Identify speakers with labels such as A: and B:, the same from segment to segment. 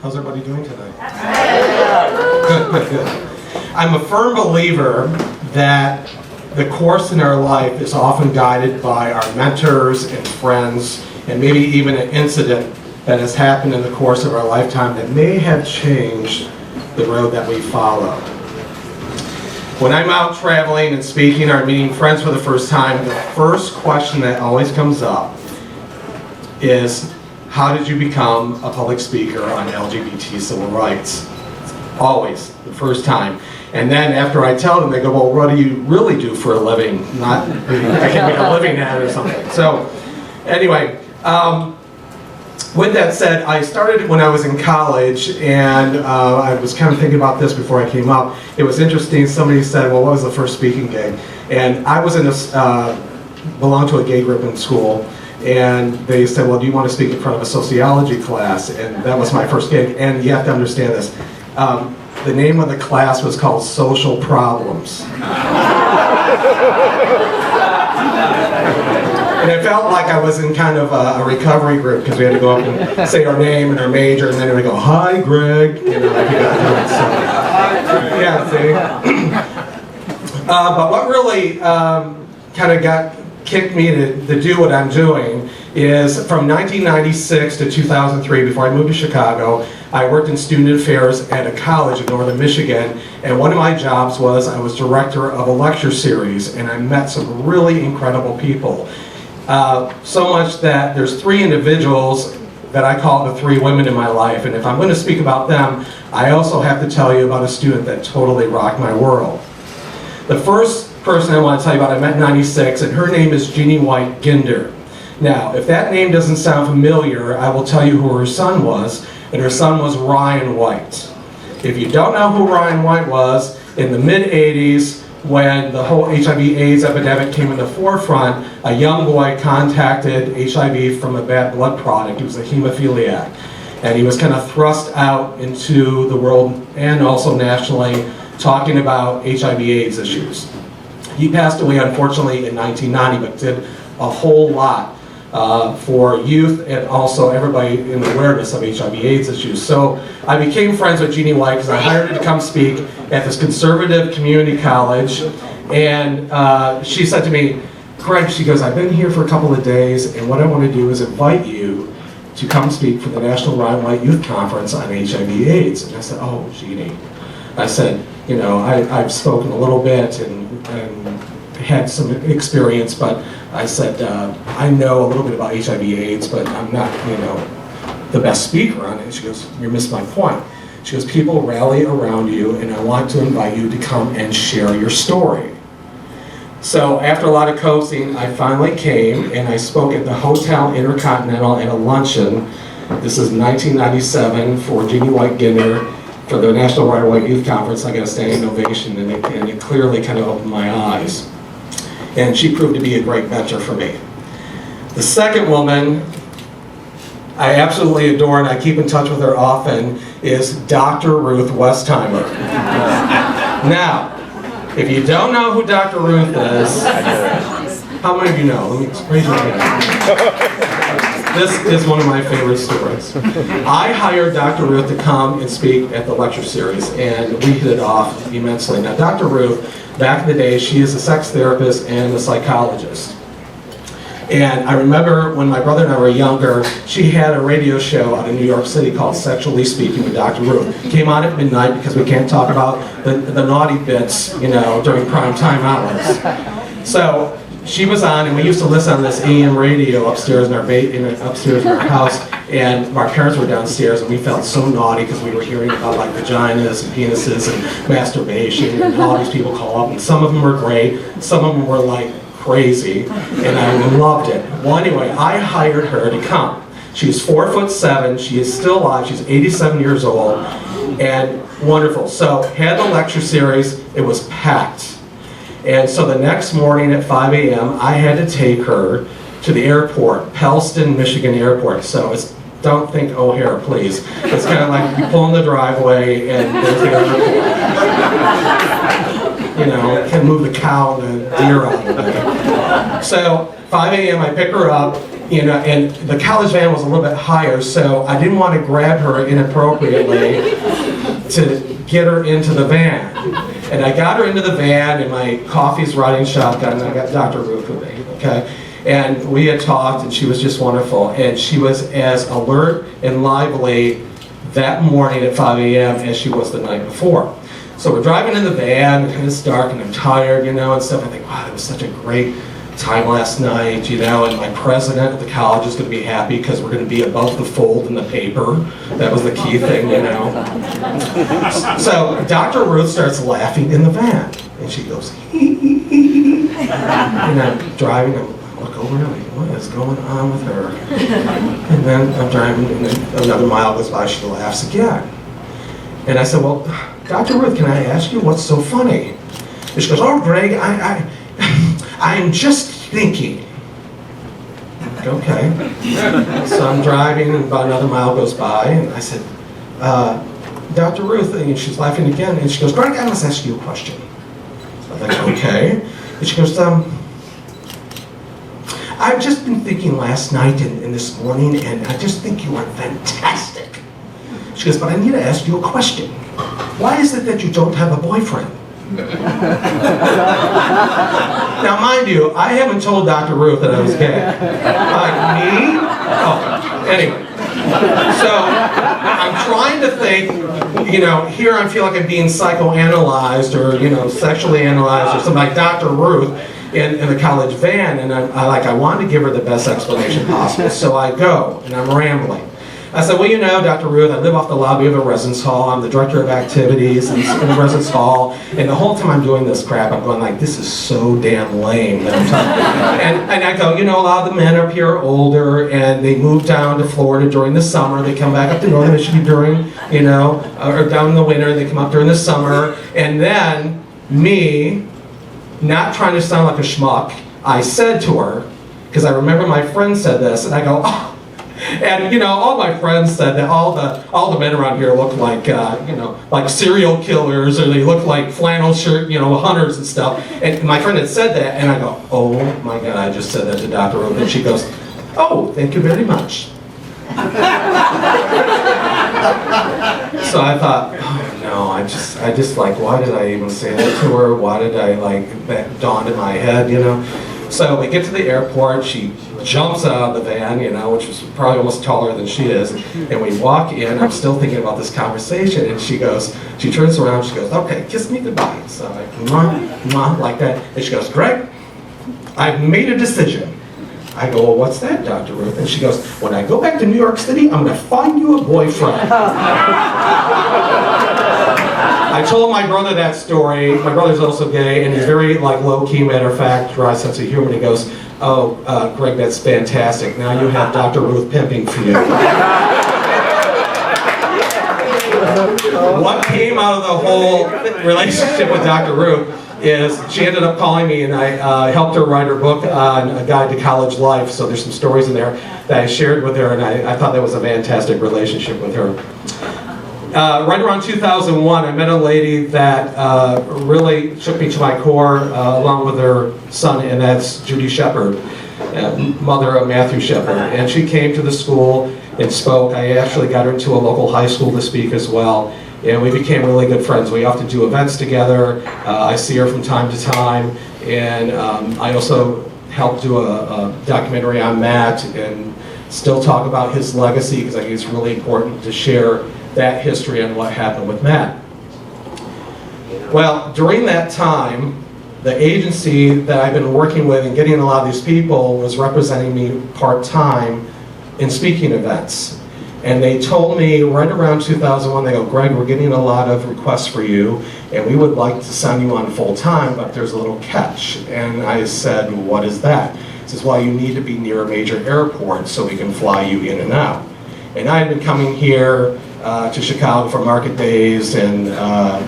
A: How's everybody doing tonight? Good. I'm a firm believer that the course in our life is often guided by our mentors and friends, and maybe even an incident that has happened in the course of our lifetime that may have changed the road that we follow. When I'm out traveling and speaking or meeting friends for the first time, the first question that always comes up is, how did you become a public speaker on LGBT civil rights? Always, the first time. And then after I tell them, they go, well, what do you really do for a living? Not, I can't make a living at it or something. So, anyway, with that said, I started when I was in college, and I was kind of thinking about this before I came up. It was interesting, somebody said, well, what was the first speaking gig? And I was in belonged to a gay group in school, and they said, well, do you want to speak in front of a sociology class? And that was my first gig, and you have to understand this. The name of the class was called Social Problems. And it felt like I was in kind of a recovery group, because we had to go up and say our name and our major, and then we go, hi, Greg. You know, like you got to do it. So, yeah, see? But what really kind of kicked me to do what I'm doing is from 1996 to 2003, before I moved to Chicago, I worked in student affairs at a college in northern Michigan, and one of my jobs was I was director of a lecture series, and I met some really incredible people. So much that there's three individuals that I call the three women in my life, and if I'm going to speak about them, I also have to tell you about a student that totally rocked my world. The first person I want to tell you about I met in '96, and her name is Jeannie-White. Now, if that name doesn't sound familiar, I will tell you who her son was, and her son was Ryan White. If you don't know who Ryan White was, in the mid-'80s, when the whole HIV/AIDS epidemic came in the forefront, a young boy contacted HIV from a bad blood product. He was a hemophiliac, and he was kind of thrust out into the world and also nationally talking about HIV/AIDS issues. He passed away, unfortunately, in 1990, but did a whole lot for youth and also everybody in the awareness of HIV/AIDS issues. So I became friends with Jeannie-White because I hired her to come speak at this conservative community college, and she said to me, Greg, she goes, I've been here for a couple of days, and what I want to do is invite you to come speak for the National Ryan White Youth Conference on HIV/AIDS. And I said, oh, Jeannie. I said, you know, I've spoken a little bit and had some experience, but I said, I know a little bit about HIV/AIDS, but I'm not, you know, the best speaker on it. She goes, you missed my point. She goes, people rally around you, and I want to invite you to come and share your story. So after a lot of coaxing, I finally came, and I spoke at the Hotel Intercontinental at a luncheon. This is 1997 for Jeannie-White for the National Ryan White Youth Conference. I got a standing ovation, and it clearly kind of opened my eyes. And she proved to be a great mentor for me. The second woman I absolutely adore, and I keep in touch with her often, is Dr. Ruth Westheimer. Now, if you don't know who Dr. Ruth is, how many of you know? Let me raise your hand. This is one of my favorite stories. I hired Dr. Ruth to come and speak at the lecture series, and we hit it off immensely. Now, Dr. Ruth, back in the day, she is a sex therapist and a psychologist. And I remember when my brother and I were younger, she had a radio show out in New York City called Sexually Speaking with Dr. Ruth. It came on at midnight because we can't talk about the naughty bits, you know, during prime time hours. So she was on, and we used to listen on this AM radio upstairs in our house, and our parents were downstairs, and we felt so naughty because we were hearing about like vaginas and penises and masturbation, and all these people call up, and some of them were great, some of them were like crazy, and I loved it. Well, anyway, I hired her to come. She's 4'7", she is still alive, she's 87 years old, and wonderful. So, had the lecture series, it was packed. And so the next morning at 5 a.m., I had to take her to the airport, Pellston, Michigan Airport. So don't think O'Hare, please. It's kind of like you pull in the driveway and there's the airport. You know, can move the cow and the deer out of the way. So 5 a.m. I pick her up, and the college van was a little bit higher, so I didn't want to grab her inappropriately to get her into the van. And I got her into the van, and my coffee's riding shotgun, and I got Dr. Ruth with me, okay? And we had talked, and she was just wonderful. And she was as alert and lively that morning at 5 a.m. as she was the night before. So we're driving in the van, and it's dark, and I'm tired, and stuff. I think, wow, that was such a great time last night, and my president at the college is going to be happy because we're going to be above the fold in the paper. That was the key thing, So Dr. Ruth starts laughing in the van, and she goes, hee, hee, hee. And I'm driving, I look over, and I'm like, what is going on with her? And then I'm driving, and then another mile goes by, she laughs again. And I said, well, Dr. Ruth, can I ask you what's so funny? And she goes, oh, Greg, I'm just thinking. Okay. So I'm driving, and about another mile goes by, and I said, Dr. Ruth, and she's laughing again, and she goes, Greg, I must ask you a question. I was like, okay. And she goes, I've just been thinking last night and this morning, and I just think you are fantastic. She goes, but I need to ask you a question. Why is it that you don't have a boyfriend? Now, mind you, I haven't told Dr. Ruth that I was gay. Me? Oh, anyway. So, I'm trying to think, here I feel like I'm being psychoanalyzed or, sexually analyzed or something like Dr. Ruth in the college van, and I wanted to give her the best explanation possible. So I go, and I'm rambling. I said, well, Dr. Ruth, I live off the lobby of a residence hall. I'm the director of activities in the residence hall. And the whole time I'm doing this crap, I'm going like, this is so damn lame. That I'm talking. And I go, a lot of the men up here are older, and they move down to Florida during the summer. They come back up to Northern Michigan during, or down in the winter. They come up during the summer. And then me, not trying to sound like a schmuck, I said to her, because I remember my friend said this, and I go, oh. And all my friends said that all the men around here look like like serial killers, or they look like flannel shirt hunters and stuff. And my friend had said that, and I go, oh my God, I just said that to Dr. Ruth, and she goes, oh, thank you very much. So I thought, oh no, I just like, why did I even say that to her? Why did I that dawned in my head, So we get to the airport, she jumps out of the van, which was probably almost taller than she is, and we walk in, I'm still thinking about this conversation, and she turns around, she goes, okay, kiss me goodbye. So I'm like, mwah, mwah, like that, and she goes, Greg, I've made a decision. I go, well, what's that, Dr. Ruth? And she goes, when I go back to New York City, I'm going to find you a boyfriend. I told my brother that story. My brother's also gay, and he's very low-key, matter of fact, dry sense of humor. And he goes, oh, Greg, that's fantastic. Now you have Dr. Ruth pimping for you. What came out of the whole relationship with Dr. Ruth is she ended up calling me, and I helped her write her book on A Guide to College Life. So there's some stories in there that I shared with her, and I thought that was a fantastic relationship with her. Right around 2001, I met a lady that really shook me to my core, along with her son, and that's Judy Shepard, mother of Matthew Shepard. And she came to the school and spoke. I actually got her into a local high school to speak as well. And we became really good friends. We often do events together. I see her from time to time. And I also helped do a documentary on Matt and still talk about his legacy, because I think it's really important to share that history and what happened with Matt. Well, during that time, the agency that I've been working with and getting a lot of these people was representing me part-time in speaking events. And they told me right around 2001, they go, Greg, we're getting a lot of requests for you, and we would like to sign you on full-time, but there's a little catch. And I said, what is that? He says, well, you need to be near a major airport so we can fly you in and out. And I had been coming here to Chicago for market days and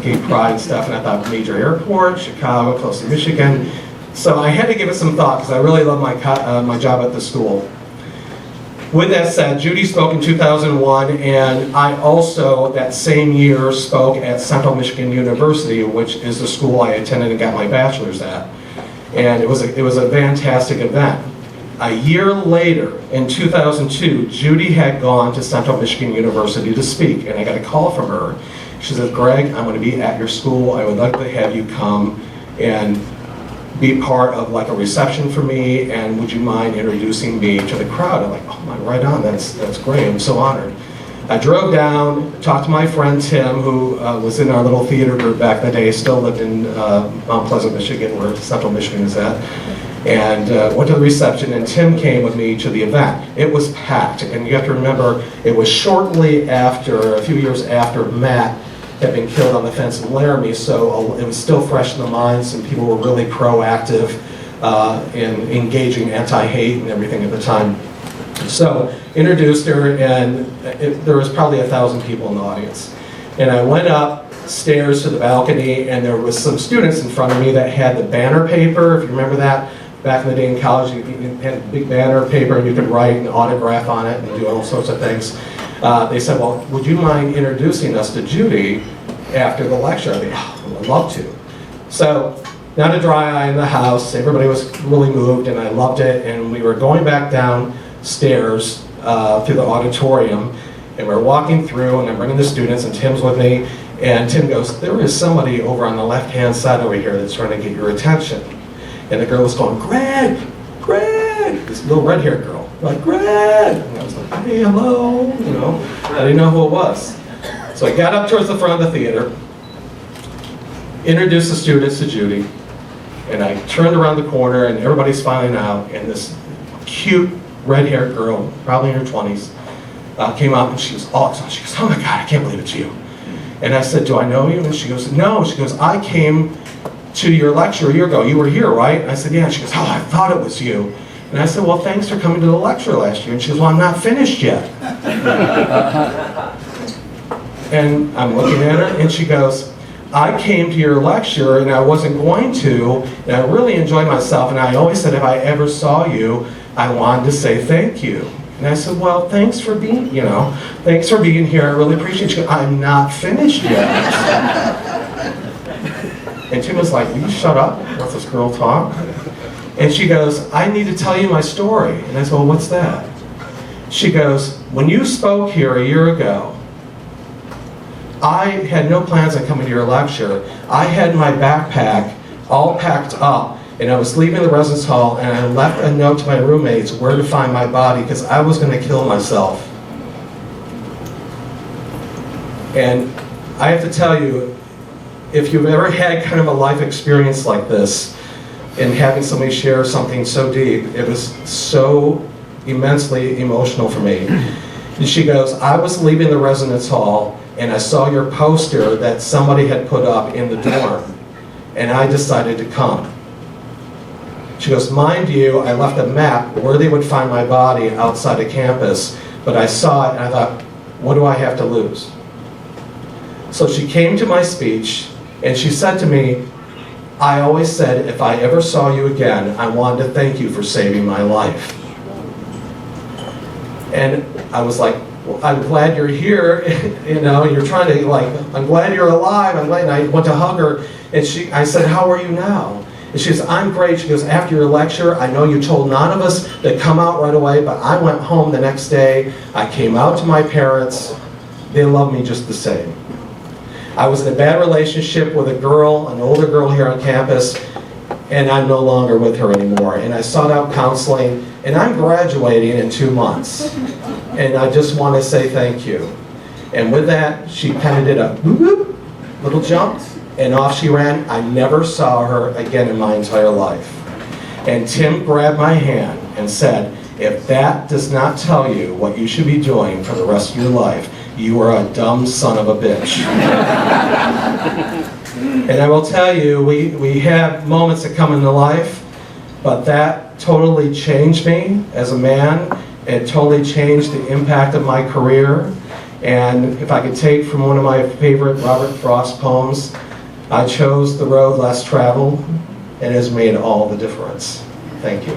A: gay pride and stuff, and I thought major airport, Chicago, close to Michigan. So I had to give it some thought, because I really love my job at the school. With that said, Judy spoke in 2001, and I also, that same year, spoke at Central Michigan University, which is the school I attended and got my bachelor's at. And it was a fantastic event. A year later, in 2002, Judy had gone to Central Michigan University to speak, and I got a call from her. She said, Greg, I'm going to be at your school. I would like to have you come and be part of like a reception for me, and would you mind introducing me to the crowd? I'm like, oh my, right on, that's great, I'm so honored. I drove down, talked to my friend Tim, who was in our little theater group back in the day, still lived in Mount Pleasant, Michigan, where Central Michigan is at, and went to the reception, and Tim came with me to the event. It was packed, and you have to remember, it was shortly after, a few years after Matt had been killed on the fence in Laramie, so it was still fresh in the minds, and people were really proactive in engaging anti-hate and everything at the time. So, introduced her, and there was probably 1,000 people in the audience. And I went upstairs to the balcony, and there was some students in front of me that had the banner paper, if you remember that. Back in the day in college, you had a big banner paper, and you could write an autograph on it and do all sorts of things. They said, well, would you mind introducing us to Judy after the lecture? I mean, oh, I'd love to. So, not a dry eye in the house, everybody was really moved, and I loved it, and we were going back downstairs through the auditorium, and we're walking through, and I'm bringing the students, and Tim's with me, and Tim goes, there is somebody over on the left-hand side over here that's trying to get your attention. And the girl was going, Greg, Greg, this little red-haired girl, like, Greg, and I was like, hey, hello, you know, I didn't know who it was. So I got up towards the front of the theater, introduced the students to Judy, and I turned around the corner, and everybody's filing out, and this cute red-haired girl, probably in her 20s, came out, and she was all excited. She goes, oh my God, I can't believe it's you. And I said, do I know you? And she goes, no. She goes, I came to your lecture a year ago. You were here, right? And I said, yeah. She goes, oh, I thought it was you. And I said, well, thanks for coming to the lecture last year. And she goes, well, I'm not finished yet. And I'm looking at her, and she goes, I came to your lecture, and I wasn't going to, and I really enjoyed myself, and I always said if I ever saw you, I wanted to say thank you. And I said, well, thanks for being, thanks for being here. I really appreciate you. I'm not finished yet. And Tim was like, will you shut up? Let this girl talk. And she goes, I need to tell you my story. And I said, well, what's that? She goes, when you spoke here a year ago, I had no plans on coming to your lecture. I had my backpack all packed up, and I was leaving the residence hall, and I left a note to my roommates where to find my body because I was going to kill myself. And I have to tell you, if you've ever had kind of a life experience like this, and having somebody share something so deep, it was so immensely emotional for me. And she goes, I was leaving the residence hall, and I saw your poster that somebody had put up in the dorm, and I decided to come. She goes, mind you, I left a map where they would find my body outside of campus, but I saw it and I thought, what do I have to lose? So she came to my speech, and she said to me, I always said if I ever saw you again, I wanted to thank you for saving my life. And I was like, well, I'm glad you're here, you're trying to I'm glad you're alive, I'm glad, and I went to hug her, and I said, how are you now? And she says, I'm great. She goes, after your lecture, I know you told none of us to come out right away, but I went home the next day, I came out to my parents, they love me just the same. I was in a bad relationship with a girl, an older girl here on campus, and I'm no longer with her anymore. And I sought out counseling, and I'm graduating in 2 months. And I just want to say thank you. And with that, she kind of did a boop, little jump, and off she ran. I never saw her again in my entire life. And Tim grabbed my hand and said, if that does not tell you what you should be doing for the rest of your life, you are a dumb son of a bitch. And I will tell you, we have moments that come into life, but that totally changed me as a man. It totally changed the impact of my career. And if I could take from one of my favorite Robert Frost poems, I chose the road less traveled, and it has made all the difference. Thank you.